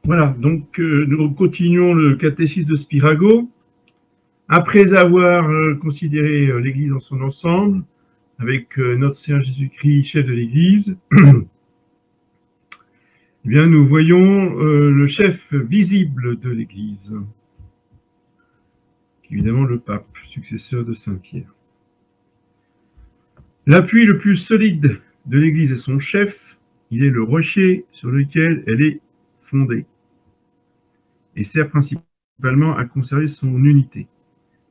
Voilà, donc nous continuons le catéchisme de Spirago. Après avoir considéré l'Église dans son ensemble, avec notre Seigneur Jésus-Christ, chef de l'Église, eh bien, nous voyons le chef visible de l'Église, évidemment le pape, successeur de Saint-Pierre. L'appui le plus solide de l'Église est son chef, il est le rocher sur lequel elle est fondée et sert principalement à conserver son unité.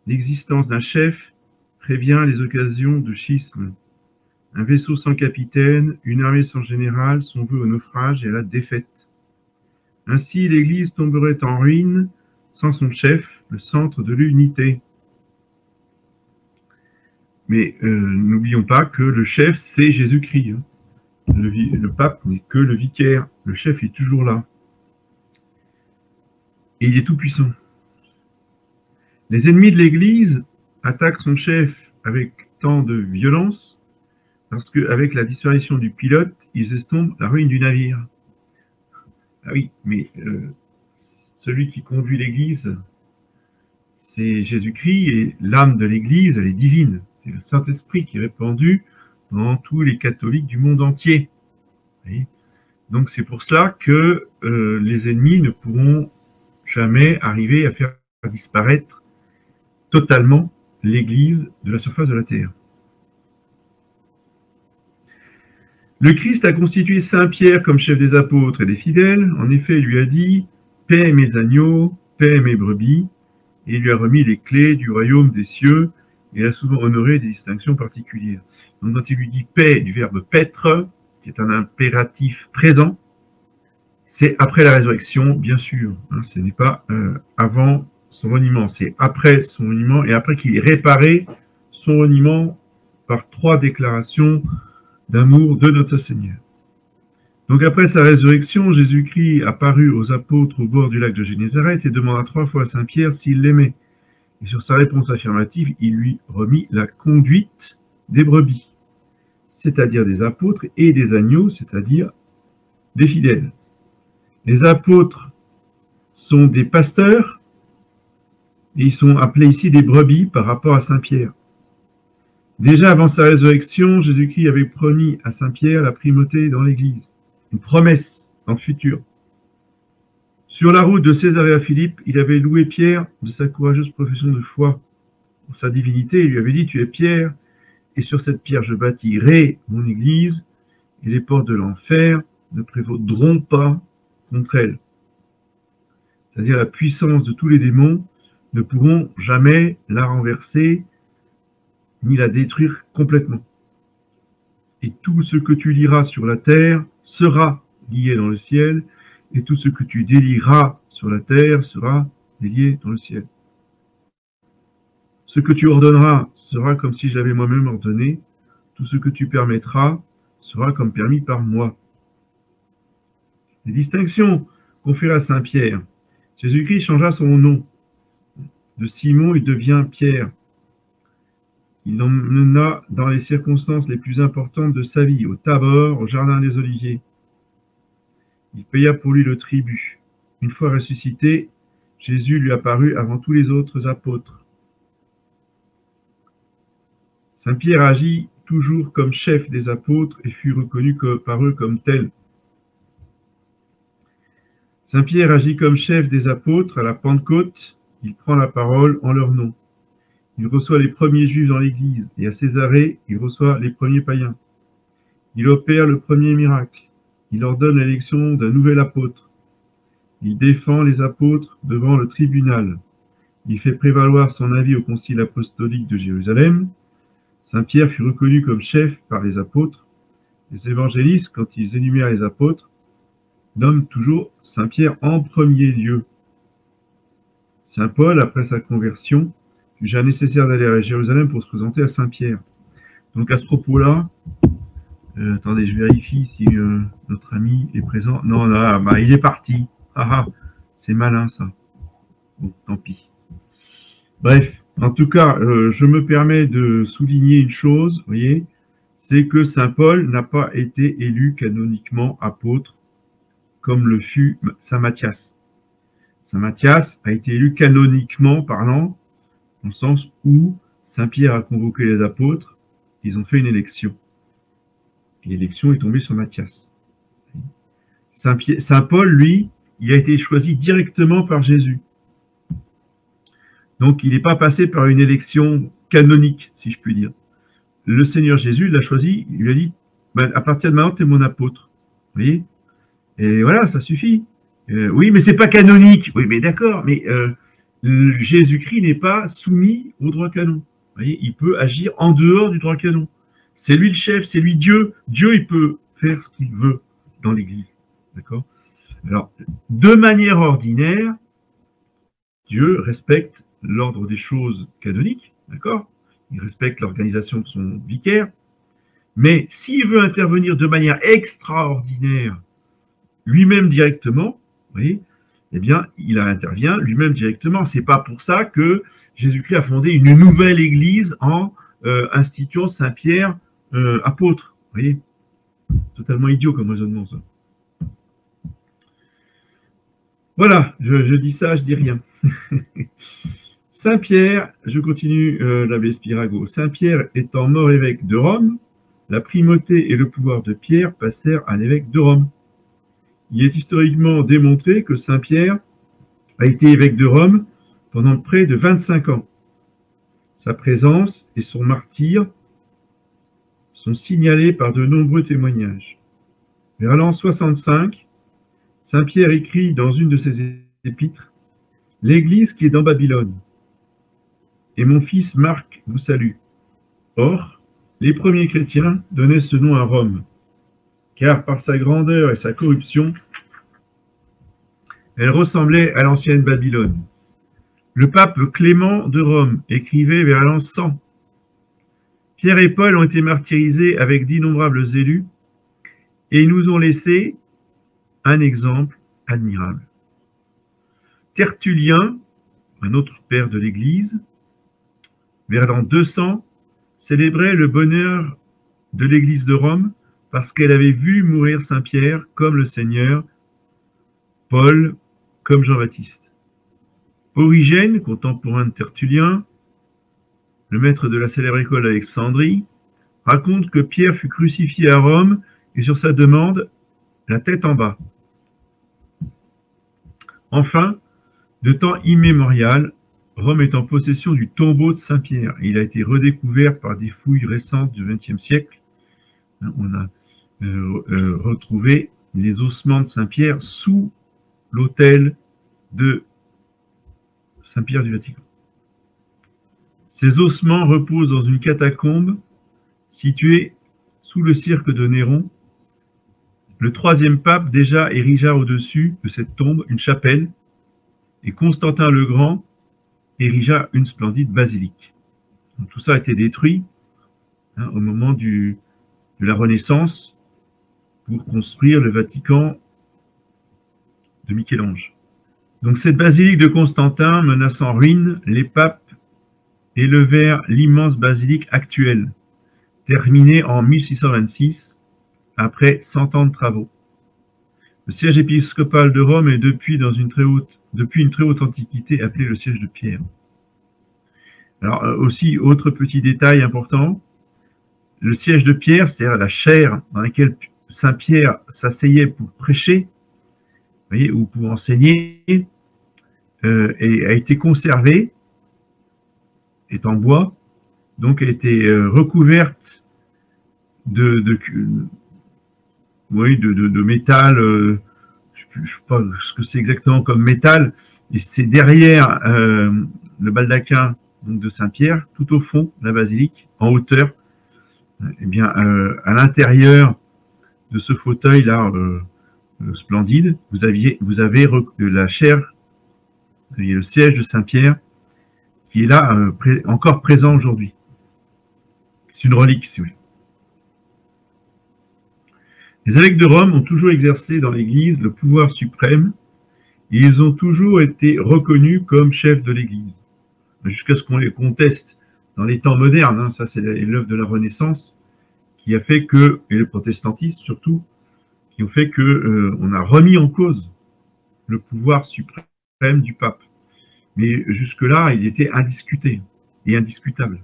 L'existence d'un chef prévient les occasions de schisme. Un vaisseau sans capitaine, une armée sans général sont voués au naufrage et à la défaite. Ainsi, l'Église tomberait en ruine sans son chef, le centre de l'unité. Mais n'oublions pas que le chef, c'est Jésus-Christ. Le pape n'est que le vicaire. Le chef est toujours là. Et il est tout puissant. Les ennemis de l'Église attaquent son chef avec tant de violence parce qu'avec la disparition du pilote, ils estompent la ruine du navire. Ah oui, mais celui qui conduit l'Église, c'est Jésus-Christ, et l'âme de l'Église, elle est divine. C'est le Saint-Esprit qui est répandu dans tous les catholiques du monde entier. Oui. Donc c'est pour cela que les ennemis ne pourront jamais arriver à faire disparaître totalement l'Église de la surface de la terre. Le Christ a constitué Saint Pierre comme chef des apôtres et des fidèles. En effet, il lui a dit « Paix mes agneaux, paix mes brebis », et il lui a remis les clés du royaume des cieux, et il a souvent honoré des distinctions particulières. Donc quand il lui dit « paix » du verbe « paître », qui est un impératif présent, c'est après la résurrection, bien sûr. Hein, ce n'est pas avant son reniement, c'est après son reniement, et après qu'il ait réparé son reniement par 3 déclarations d'amour de notre Seigneur. Donc après sa résurrection, Jésus-Christ apparut aux apôtres au bord du lac de Génézareth et demanda 3 fois à Saint Pierre s'il l'aimait. Et sur sa réponse affirmative, il lui remit la conduite des brebis, c'est-à-dire des apôtres, et des agneaux, c'est-à-dire des fidèles. Les apôtres sont des pasteurs, et ils sont appelés ici des brebis par rapport à Saint Pierre. Déjà avant sa résurrection, Jésus-Christ avait promis à Saint Pierre la primauté dans l'Église, une promesse dans le futur. Sur la route de Césarée à Philippe, il avait loué Pierre de sa courageuse profession de foi. Pour sa divinité, il lui avait dit « Tu es Pierre, et sur cette pierre je bâtirai mon Église, et les portes de l'enfer ne prévaudront pas contre elle. » C'est-à-dire la puissance de tous les démons ne pourront jamais la renverser ni la détruire complètement. Et tout ce que tu liras sur la terre sera lié dans le ciel, et tout ce que tu délieras sur la terre sera délié dans le ciel. Ce que tu ordonneras sera comme si je l'avais moi-même ordonné, tout ce que tu permettras sera comme permis par moi. Les distinctions conférées à Saint Pierre. Jésus-Christ changea son nom. De Simon, il devient Pierre. Il l'emmena dans les circonstances les plus importantes de sa vie, au Tabor, au Jardin des Oliviers. Il paya pour lui le tribut. Une fois ressuscité, Jésus lui apparut avant tous les autres apôtres. Saint Pierre agit toujours comme chef des apôtres et fut reconnu par eux comme tel. Saint Pierre agit comme chef des apôtres à la Pentecôte. Il prend la parole en leur nom. Il reçoit les premiers juifs dans l'Église, et à Césarée, il reçoit les premiers païens. Il opère le premier miracle. Il ordonne l'élection d'un nouvel apôtre. Il défend les apôtres devant le tribunal. Il fait prévaloir son avis au concile apostolique de Jérusalem. Saint Pierre fut reconnu comme chef par les apôtres. Les évangélistes, quand ils énumèrent les apôtres, nomment toujours Saint Pierre en premier lieu. Saint Paul, après sa conversion, jugea nécessaire d'aller à Jérusalem pour se présenter à Saint Pierre. Donc à ce propos-là, attendez, je vérifie si notre ami est présent. Non, là, bah, il est parti. Ah, c'est malin ça. Bon, tant pis. Bref, en tout cas, je me permets de souligner une chose, vous voyez, c'est que Saint Paul n'a pas été élu canoniquement apôtre comme le fut saint Matthias. Saint Matthias a été élu canoniquement parlant, dans le sens où saint Pierre a convoqué les apôtres, ils ont fait une élection. Et l'élection est tombée sur Matthias. Saint Paul, lui, il a été choisi directement par Jésus. Donc, il n'est pas passé par une élection canonique, si je puis dire. Le Seigneur Jésus l'a choisi, il lui a dit, ben, à partir de maintenant, tu es mon apôtre. Vous voyez? Et voilà, ça suffit. Oui, mais c'est pas canonique. Oui, mais d'accord, mais Jésus-Christ n'est pas soumis au droit canon. Vous voyez? Il peut agir en dehors du droit canon. C'est lui le chef, c'est lui Dieu. Dieu, il peut faire ce qu'il veut dans l'Église. D'accord? Alors, de manière ordinaire, Dieu respecte l'ordre des choses canoniques, d'accord? Il respecte l'organisation de son vicaire, mais s'il veut intervenir de manière extraordinaire, lui-même directement, vous voyez, eh bien, il intervient lui-même directement. C'est pas pour ça que Jésus-Christ a fondé une nouvelle église en instituant Saint-Pierre apôtre. Vous voyez, c'est totalement idiot comme raisonnement, ça. Voilà, je dis ça, je dis rien. Saint-Pierre, je continue l'abbé Spirago. Saint-Pierre étant mort évêque de Rome, la primauté et le pouvoir de Pierre passèrent à l'évêque de Rome. Il est historiquement démontré que Saint-Pierre a été évêque de Rome pendant près de 25 ans. Sa présence et son martyre sont signalés par de nombreux témoignages. Vers l'an 65, Saint-Pierre écrit dans une de ses épîtres « L'Église qui est dans Babylone, et mon fils Marc vous salue. Or, les premiers chrétiens donnaient ce nom à Rome, car par sa grandeur et sa corruption, elle ressemblait à l'ancienne Babylone. Le pape Clément de Rome écrivait vers l'an 100. Pierre et Paul ont été martyrisés avec d'innombrables élus, et ils nous ont laissé un exemple admirable. Tertullien, un autre père de l'Église, vers l'an 200, célébrait le bonheur de l'Église de Rome parce qu'elle avait vu mourir Saint-Pierre comme le Seigneur, Paul comme Jean-Baptiste. Origène, contemporain de Tertullien, le maître de la célèbre école d'Alexandrie, raconte que Pierre fut crucifié à Rome et sur sa demande, la tête en bas. Enfin, de temps immémorial, Rome est en possession du tombeau de Saint-Pierre. Il a été redécouvert par des fouilles récentes du XXe siècle. On a retrouvé les ossements de Saint-Pierre sous l'autel de Saint-Pierre du Vatican. Ces ossements reposent dans une catacombe située sous le cirque de Néron. Le troisième pape déjà érigea au-dessus de cette tombe une chapelle et Constantin le Grand érigea une splendide basilique. Donc, tout ça a été détruit au moment de la Renaissance pour construire le Vatican de Michel-Ange. Donc cette basilique de Constantin menaçant ruine, les papes élevèrent l'immense basilique actuelle, terminée en 1626, après 100 ans de travaux. Le siège épiscopal de Rome est depuis une très haute antiquité appelé le siège de Pierre. Alors aussi, autre petit détail important, le siège de Pierre, c'est-à-dire la chaire dans laquelle Saint Pierre s'asseyait pour prêcher, vous voyez, ou pour enseigner, et a été conservée, est en bois, donc a été recouverte de métal, je ne sais pas ce que c'est exactement comme métal, et c'est derrière le baldaquin donc de Saint-Pierre, tout au fond de la basilique, en hauteur. Eh bien, à l'intérieur de ce fauteuil-là splendide, vous avez la chaire, le siège de Saint-Pierre, qui est là, encore présent aujourd'hui. C'est une relique, si vous voulez. Les évêques de Rome ont toujours exercé dans l'Église le pouvoir suprême et ils ont toujours été reconnus comme chefs de l'Église, jusqu'à ce qu'on les conteste dans les temps modernes. Hein, ça, c'est l'œuvre de la Renaissance qui a fait que, et le protestantisme surtout, qui ont fait que on a remis en cause le pouvoir suprême du pape. Mais jusque-là, il était indiscuté et indiscutable.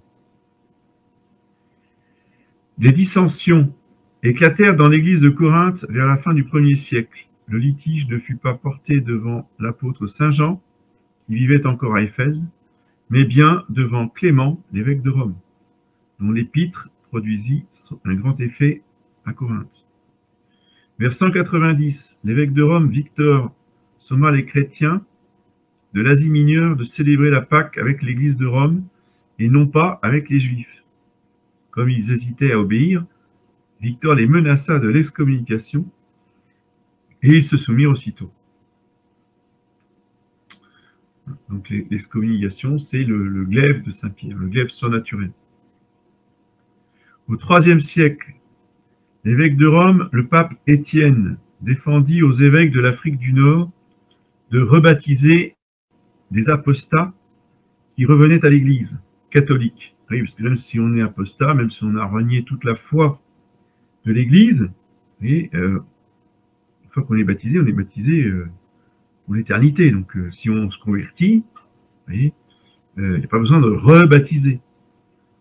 Des dissensions éclatèrent dans l'église de Corinthe vers la fin du 1er siècle. Le litige ne fut pas porté devant l'apôtre Saint Jean, qui vivait encore à Éphèse, mais bien devant Clément, l'évêque de Rome, dont l'épître produisit un grand effet à Corinthe. Vers 190, l'évêque de Rome, Victor, somma les chrétiens de l'Asie mineure de célébrer la Pâque avec l'église de Rome et non pas avec les Juifs. Comme ils hésitaient à obéir, Victor les menaça de l'excommunication et ils se soumirent aussitôt. Donc l'excommunication, c'est le glaive de Saint-Pierre, le glaive surnaturel. Au IIIe siècle, l'évêque de Rome, le pape Étienne, défendit aux évêques de l'Afrique du Nord de rebaptiser des apostats qui revenaient à l'Église catholique. Oui, parce que même si on est apostat, même si on a renié toute la foi de l'Église, une fois qu'on est baptisé, pour l'éternité. Donc, si on se convertit, il n'y a pas besoin de rebaptiser.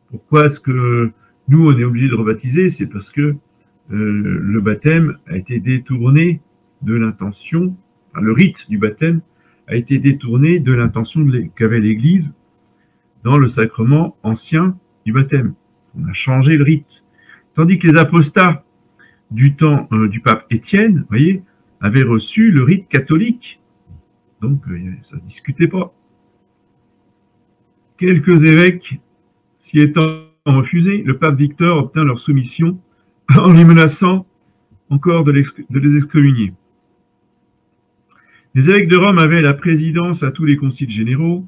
Pourquoi est-ce que nous, on est obligé de rebaptiser? C'est parce que le baptême a été détourné de l'intention, enfin, le rite du baptême a été détourné de l'intention qu'avait l'Église dans le sacrement ancien du baptême. On a changé le rite. Tandis que les apostats du temps du pape Étienne, vous voyez, avaient reçu le rite catholique. Donc, ça ne se discutait pas. Quelques évêques s'y étant refusés, le pape Victor obtint leur soumission en les menaçant encore de les excommunier. Les évêques de Rome avaient la présidence à tous les conciles généraux,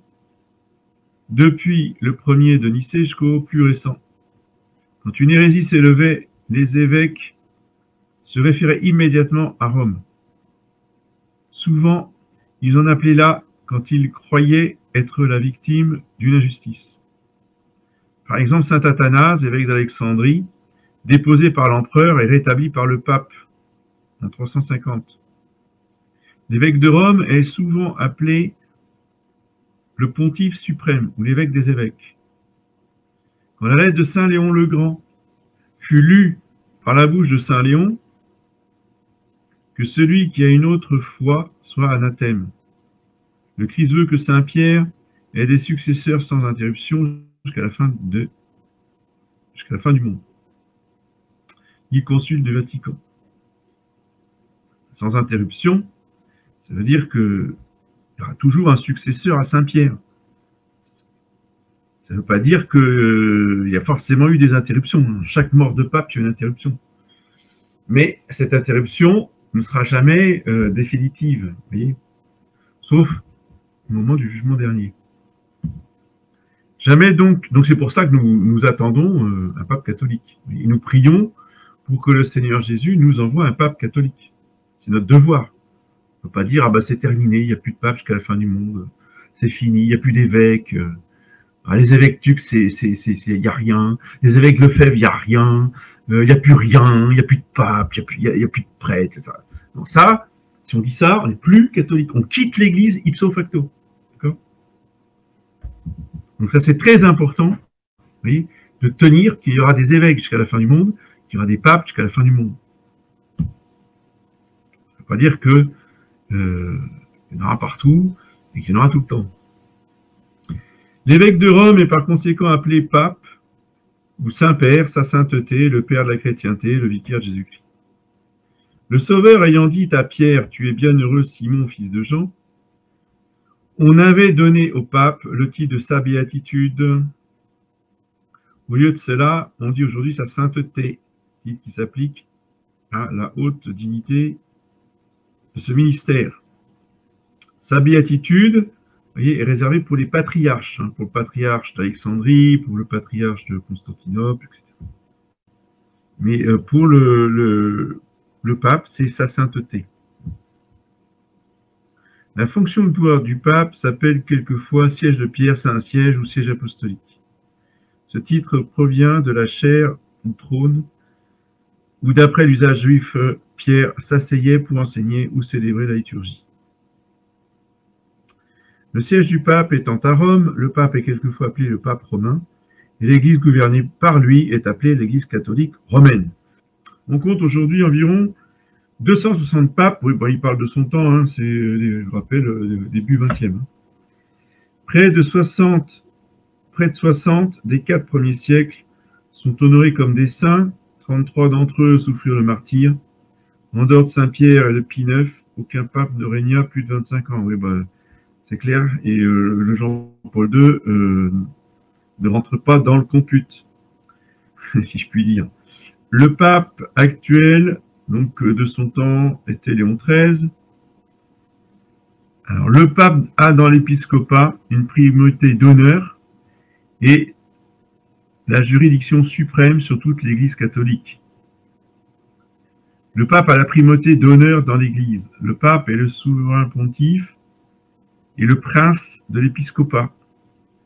depuis le premier de Nicée jusqu'au plus récent. Quand une hérésie s'élevait, les évêques se référaient immédiatement à Rome. Souvent, ils en appelaient là quand ils croyaient être la victime d'une injustice. Par exemple, saint Athanase, évêque d'Alexandrie, déposé par l'empereur et rétabli par le pape en 350. L'évêque de Rome est souvent appelé le pontife suprême ou l'évêque des évêques. Quand la lettre de saint Léon le Grand fut lue par la bouche de saint Léon, que celui qui a une autre foi soit anathème. Le Christ veut que saint Pierre ait des successeurs sans interruption jusqu'à la fin du monde. Il concile du Vatican. Sans interruption, ça veut dire qu'il y aura toujours un successeur à Saint-Pierre. Ça ne veut pas dire qu'il y a forcément eu des interruptions. Chaque mort de pape, il y a une interruption. Mais cette interruption ne sera jamais définitive, vous voyez, sauf au moment du jugement dernier. Jamais donc c'est pour ça que nous attendons un pape catholique. Et nous prions pour que le Seigneur Jésus nous envoie un pape catholique. C'est notre devoir. On ne peut pas dire, ah ben c'est terminé, il n'y a plus de pape jusqu'à la fin du monde, c'est fini, il n'y a plus d'évêques. Les évêques tucs, il n'y a rien. Les évêques Lefebvre, il n'y a rien. Il n'y a plus rien, il n'y a plus de pape, il n'y a plus de prêtre. Etc. Donc ça, si on dit ça, on n'est plus catholique. On quitte l'Église ipso facto. D'accord ? Donc ça, c'est très important, vous voyez, de tenir qu'il y aura des évêques jusqu'à la fin du monde, qu'il y aura des papes jusqu'à la fin du monde. Ça ne veut pas dire qu'il y en aura partout et qu'il y en aura tout le temps. L'évêque de Rome est par conséquent appelé pape, ou Saint-Père, sa sainteté, le Père de la chrétienté, le vicaire de Jésus-Christ. Le Sauveur ayant dit à Pierre, tu es bienheureux Simon, fils de Jean, on avait donné au pape le titre de sa béatitude. Au lieu de cela, on dit aujourd'hui sa sainteté, qui s'applique à la haute dignité de ce ministère. Sa béatitude, vous voyez, est réservée pour les patriarches, pour le patriarche d'Alexandrie, pour le patriarche de Constantinople, etc. Mais pour le pape, c'est sa sainteté. La fonction de pouvoir du pape s'appelle quelquefois siège de pierre, Saint-Siège ou siège apostolique. Ce titre provient de la chaire ou trône, ou d'après l'usage juif, Pierre s'asseyait pour enseigner ou célébrer la liturgie. Le siège du pape étant à Rome, le pape est quelquefois appelé le pape romain, et l'église gouvernée par lui est appelée l'église catholique romaine. On compte aujourd'hui environ 260 papes, oui, il parle de son temps, hein, c'est, je rappelle, début 20e. Près de 60 des 4 premiers siècles sont honorés comme des saints, 33 d'entre eux souffrirent le martyre. En dehors de Saint-Pierre et de Pie IX, aucun pape ne régna plus de 25 ans. Oui, c'est clair, et le Jean-Paul II ne rentre pas dans le compute, si je puis dire. Le pape actuel, donc de son temps, était Léon XIII. Alors, le pape a dans l'épiscopat une primauté d'honneur et la juridiction suprême sur toute l'Église catholique. Le pape a la primauté d'honneur dans l'Église. Le pape est le souverain pontife et le prince de l'épiscopat.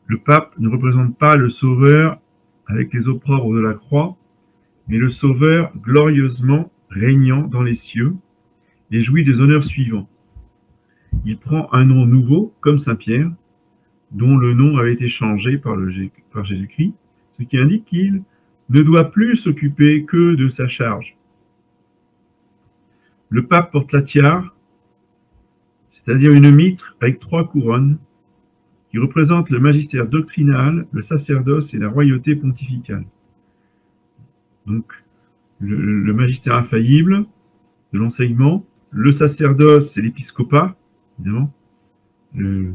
Le pape ne représente pas le sauveur avec les opprobres de la croix, mais le sauveur glorieusement régnant dans les cieux et jouit des honneurs suivants. Il prend un nom nouveau, comme Saint-Pierre, dont le nom avait été changé par Jésus-Christ, ce qui indique qu'il ne doit plus s'occuper que de sa charge. Le pape porte la tiare, c'est-à-dire une mitre avec 3 couronnes, qui représentent le magistère doctrinal, le sacerdoce et la royauté pontificale. Donc, le magistère infaillible de l'enseignement, le sacerdoce et l'épiscopat, évidemment, le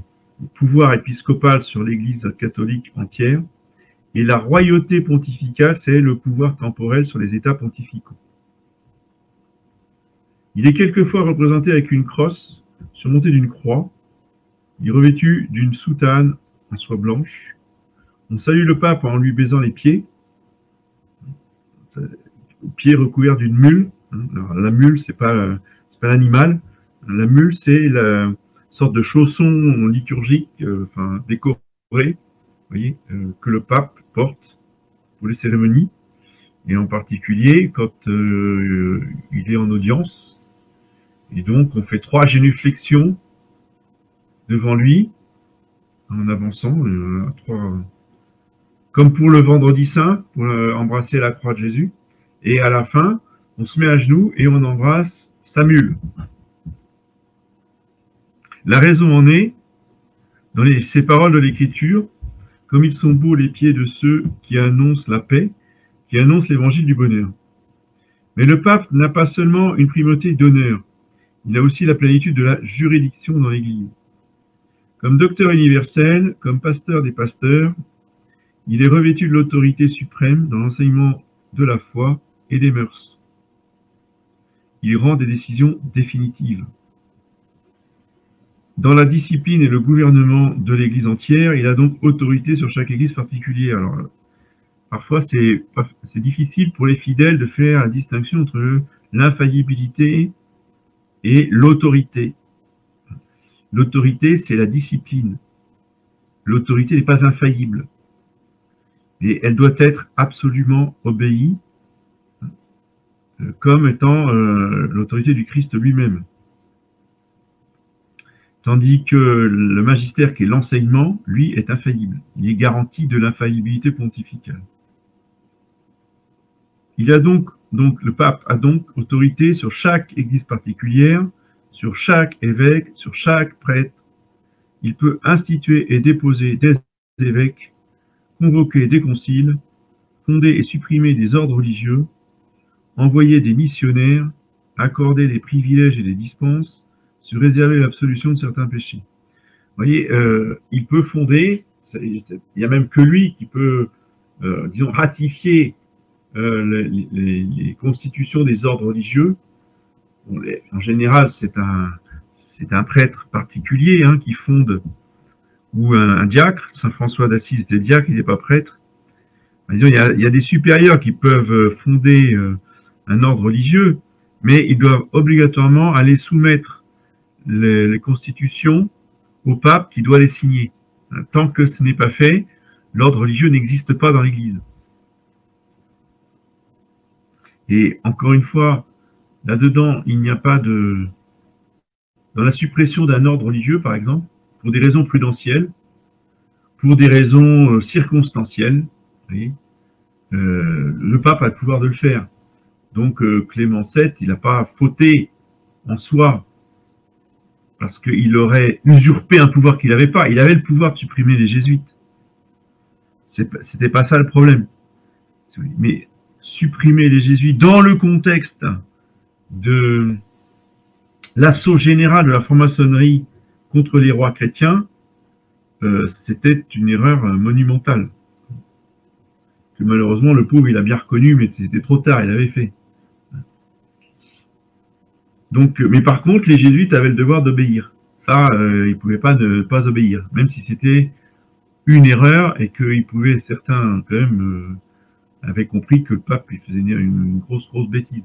pouvoir épiscopal sur l'Église catholique entière, et la royauté pontificale, c'est le pouvoir temporel sur les États pontificaux. Il est quelquefois représenté avec une crosse surmontée d'une croix. Il est revêtu d'une soutane en soie blanche. On salue le pape en lui baisant les pieds, pieds recouverts d'une mule. Alors, la mule, c'est pas l'animal. La mule, c'est la sorte de chausson liturgique, décoré, vous voyez, que le pape porte pour les cérémonies, et en particulier quand il est en audience. Et donc, on fait 3 génuflexions devant lui, en avançant, 3, comme pour le vendredi saint, pour embrasser la croix de Jésus. Et à la fin, on se met à genoux et on embrasse sa mule. La raison en est, dans ces paroles de l'Écriture, comme ils sont beaux les pieds de ceux qui annoncent la paix, qui annoncent l'évangile du bonheur. Mais le pape n'a pas seulement une primauté d'honneur, il a aussi la plénitude de la juridiction dans l'Église. Comme docteur universel, comme pasteur des pasteurs, il est revêtu de l'autorité suprême dans l'enseignement de la foi et des mœurs. Il rend des décisions définitives. Dans la discipline et le gouvernement de l'Église entière, il a donc autorité sur chaque Église particulière. Alors, parfois, c'est difficile pour les fidèles de faire la distinction entre l'infaillibilité et l'autorité. L'autorité, c'est la discipline. L'autorité n'est pas infaillible. Et elle doit être absolument obéie comme étant l'autorité du Christ lui-même. Tandis que le magistère, qui est l'enseignement, lui, est infaillible. Il est garanti de l'infaillibilité pontificale. Il a donc le pape a donc autorité sur chaque église particulière, sur chaque évêque, sur chaque prêtre. Il peut instituer et déposer des évêques, convoquer des conciles, fonder et supprimer des ordres religieux, envoyer des missionnaires, accorder des privilèges et des dispenses, se réserver l'absolution de certains péchés. Vous voyez, il peut fonder, il n'y a même que lui qui peut, disons, ratifier les constitutions des ordres religieux. Bon, en général, c'est un prêtre particulier qui fonde, ou un diacre. Saint François d'Assise était diacre, il n'est pas prêtre. Disons, il y a des supérieurs qui peuvent fonder un ordre religieux, mais ils doivent obligatoirement aller soumettre les constitutions au pape qui doit les signer. Tant que ce n'est pas fait, l'ordre religieux n'existe pas dans l'Église. Et encore une fois, Là-dedans, il n'y a pas de... Dans la suppression d'un ordre religieux, par exemple, pour des raisons prudentielles, pour des raisons circonstancielles, vous voyez, le pape a le pouvoir de le faire. Donc Clément VII, il n'a pas fauté en soi, parce qu'il aurait usurpé un pouvoir qu'il n'avait pas. Il avait le pouvoir de supprimer les jésuites. C'était pas ça le problème. Mais supprimer les jésuites dans le contexte de l'assaut général de la franc-maçonnerie contre les rois chrétiens, c'était une erreur monumentale. Que malheureusement, le pauvre, il a bien reconnu, mais c'était trop tard, il l'avait fait. Donc, mais par contre, les jésuites avaient le devoir d'obéir. Ça, ils ne pouvaient pas ne pas obéir, même si c'était une erreur et qu'ils pouvaient, certains quand même, avaient compris que le pape il faisait une grosse bêtise.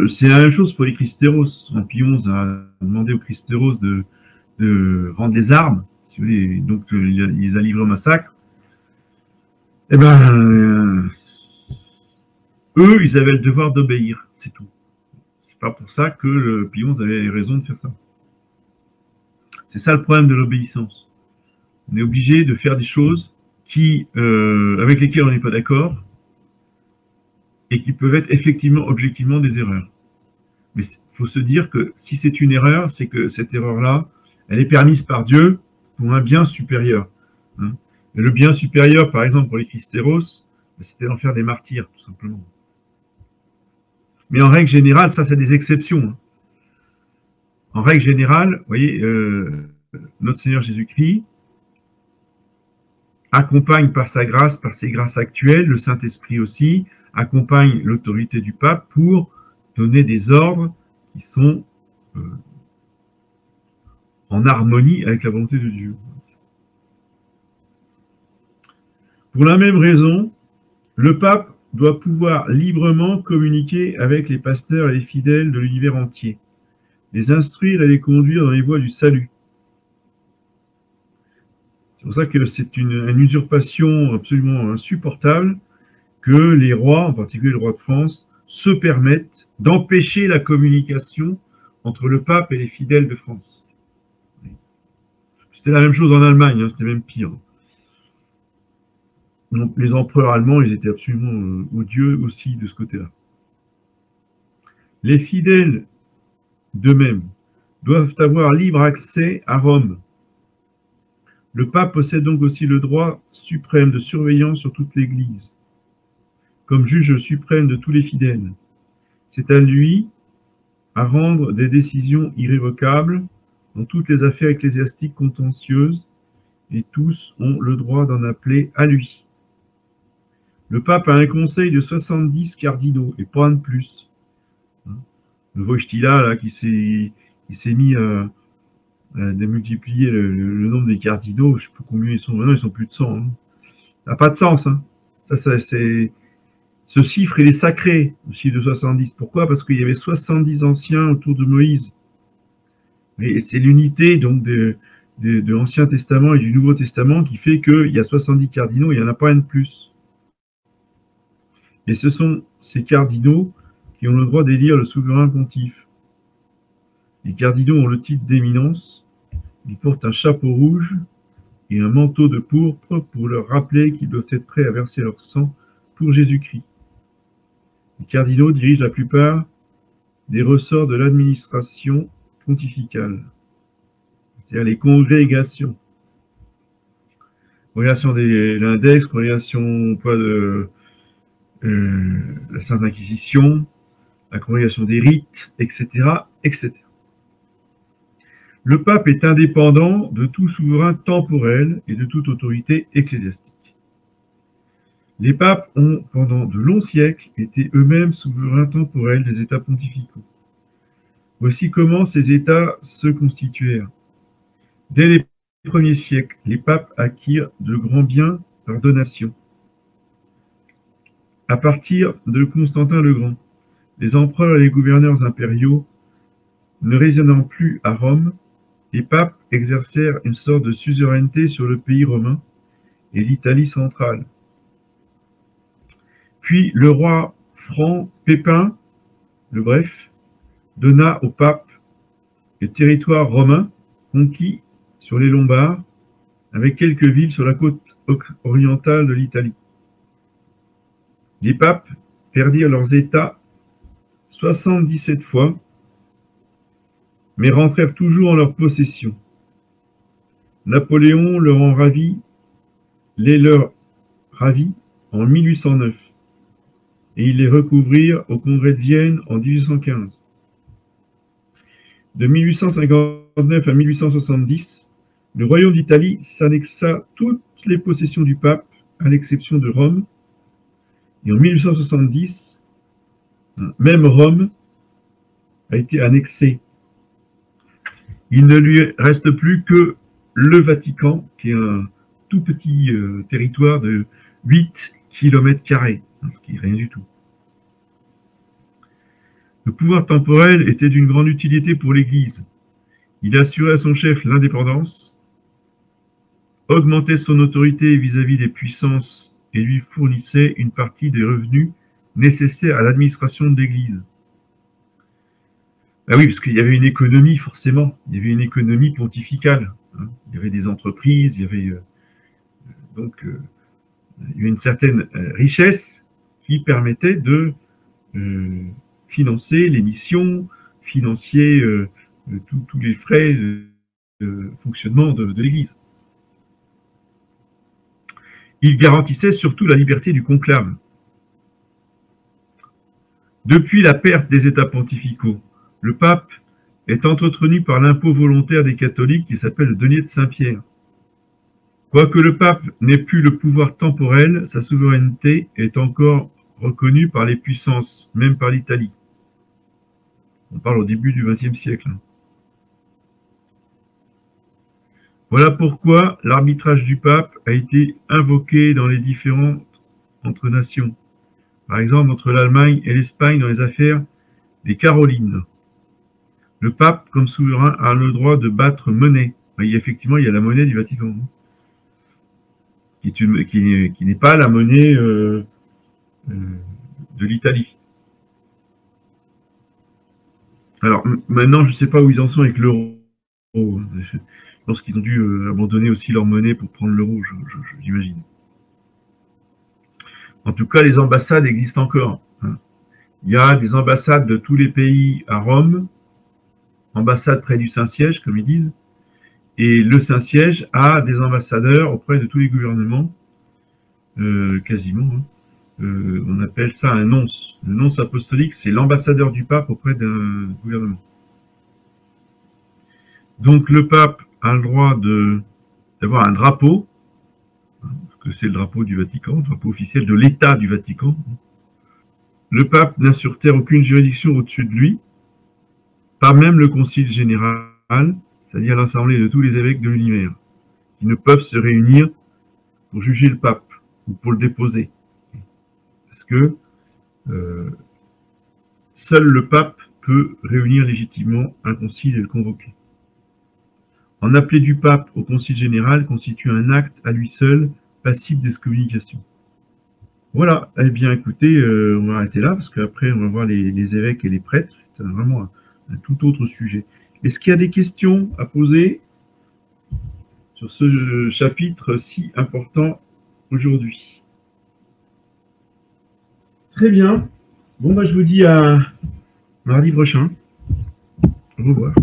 C'est la même chose pour les Christéros. En Pie XI a demandé aux Christéros de rendre les armes, si vous voulez, donc il les a livrés au massacre. Eh ben, eux, ils avaient le devoir d'obéir, c'est tout. C'est pas pour ça que le Pie XI avait raison de faire ça. C'est ça le problème de l'obéissance. On est obligé de faire des choses qui, avec lesquelles on n'est pas d'accord et qui peuvent être effectivement, objectivement des erreurs. Mais il faut se dire que si c'est une erreur, c'est que cette erreur-là, elle est permise par Dieu pour un bien supérieur. Hein. Et le bien supérieur, par exemple, pour les Christéros, c'était d'en faire des martyrs, tout simplement. Mais en règle générale, ça, c'est des exceptions. Hein. En règle générale, vous voyez, notre Seigneur Jésus-Christ accompagne par sa grâce, par ses grâces actuelles, le Saint-Esprit aussi, accompagne l'autorité du pape pour donner des ordres qui sont en harmonie avec la volonté de Dieu. Pour la même raison, le pape doit pouvoir librement communiquer avec les pasteurs et les fidèles de l'univers entier, les instruire et les conduire dans les voies du salut. C'est pour ça que c'est une usurpation absolument insupportable que les rois, en particulier le roi de France, se permettent d'empêcher la communication entre le pape et les fidèles de France. C'était la même chose en Allemagne, hein, c'était même pire. Donc, les empereurs allemands, ils étaient absolument odieux aussi de ce côté-là. Les fidèles, d'eux-mêmes, doivent avoir libre accès à Rome. Le pape possède donc aussi le droit suprême de surveillance sur toute l'Église, comme juge suprême de tous les fidèles. C'est à lui à rendre des décisions irrévocables dans toutes les affaires ecclésiastiques contentieuses, et tous ont le droit d'en appeler à lui. Le pape a un conseil de 70 cardinaux, et pas un de plus. Le Wojtyla, là, qui s'est mis à démultiplier le nombre des cardinaux, je ne sais plus combien ils sont maintenant, ils sont plus de 100. Hein. Ça n'a pas de sens. Hein. Ce chiffre, il est sacré, le chiffre de 70. Pourquoi? Parce qu'il y avait 70 anciens autour de Moïse. Et c'est l'unité donc de l'Ancien Testament et du Nouveau Testament qui fait qu'il y a 70 cardinaux, il n'y en a pas un de plus. Et ce sont ces cardinaux qui ont le droit d'élire le souverain pontife. Les cardinaux ont le titre d'éminence, ils portent un chapeau rouge et un manteau de pourpre pour leur rappeler qu'ils doivent être prêts à verser leur sang pour Jésus-Christ. Les cardinaux dirigent la plupart des ressorts de l'administration pontificale, c'est-à-dire les congrégations. Congrégation de l'index, congrégation pas de la Sainte Inquisition, la congrégation des rites, etc., etc. Le pape est indépendant de tout souverain temporel et de toute autorité ecclésiastique. Les papes ont, pendant de longs siècles, été eux-mêmes souverains temporels des États pontificaux. Voici comment ces États se constituèrent. Dès les premiers siècles, les papes acquirent de grands biens par donation. À partir de Constantin le Grand, les empereurs et les gouverneurs impériaux, ne résidant plus à Rome, les papes exercèrent une sorte de suzeraineté sur le pays romain et l'Italie centrale. Puis le roi franc Pépin le bref, donna au pape les territoires romains conquis sur les Lombards, avec quelques villes sur la côte orientale de l'Italie. Les papes perdirent leurs États 77 fois, mais rentrèrent toujours en leur possession. Napoléon leur en ravit, les leur ravit en 1809, et ils les recouvrirent au congrès de Vienne en 1815. De 1859 à 1870, le royaume d'Italie s'annexa toutes les possessions du pape, à l'exception de Rome, et en 1870, même Rome a été annexée. Il ne lui reste plus que le Vatican, qui est un tout petit territoire de 8 km², ce qui n'est rien du tout. Le pouvoir temporel était d'une grande utilité pour l'Église. Il assurait à son chef l'indépendance, augmentait son autorité vis-à-vis des puissances et lui fournissait une partie des revenus nécessaires à l'administration de l'Église. Ah oui, parce qu'il y avait une économie, forcément. Il y avait une économie pontificale. Hein. Il y avait des entreprises, il y avait il y avait une certaine richesse qui permettait de financer les missions, financer tous les frais de fonctionnement de l'Église. Il garantissait surtout la liberté du conclave. Depuis la perte des États pontificaux, le pape est entretenu par l'impôt volontaire des catholiques qui s'appelle le denier de Saint-Pierre. Quoique le pape n'ait plus le pouvoir temporel, sa souveraineté est encore reconnue par les puissances, même par l'Italie. On parle au début du XXe siècle. Voilà pourquoi l'arbitrage du pape a été invoqué dans les différentes entre nations. Par exemple, entre l'Allemagne et l'Espagne dans les affaires des Carolines. Le pape, comme souverain, a le droit de battre monnaie. Effectivement, il y a la monnaie du Vatican, qui n'est pas la monnaie de l'Italie. Alors, maintenant, je ne sais pas où ils en sont avec l'euro. Je pense qu'ils ont dû abandonner aussi leur monnaie pour prendre l'euro, j'imagine. En tout cas, les ambassades existent encore. Il y a des ambassades de tous les pays à Rome, ambassade près du Saint-Siège, comme ils disent, et le Saint-Siège a des ambassadeurs auprès de tous les gouvernements, quasiment. On appelle ça un nonce. Le nonce apostolique, c'est l'ambassadeur du pape auprès d'un gouvernement. Donc le pape a le droit d'avoir un drapeau, parce que c'est le drapeau du Vatican, le drapeau officiel de l'État du Vatican. Le pape n'a sur terre aucune juridiction au-dessus de lui, pas même le concile général, c'est-à-dire l'assemblée de tous les évêques de l'univers, qui ne peuvent se réunir pour juger le pape ou pour le déposer. Parce que seul le pape peut réunir légitimement un concile et le convoquer. En appeler du pape au concile général constitue un acte à lui seul passible d'excommunication. Voilà, eh bien écoutez, on va arrêter là, parce qu'après on va voir les évêques et les prêtres, c'est vraiment un tout autre sujet. Est-ce qu'il y a des questions à poser sur ce chapitre si important aujourd'hui? Très bien. Bon, je vous dis à mardi prochain. Au revoir.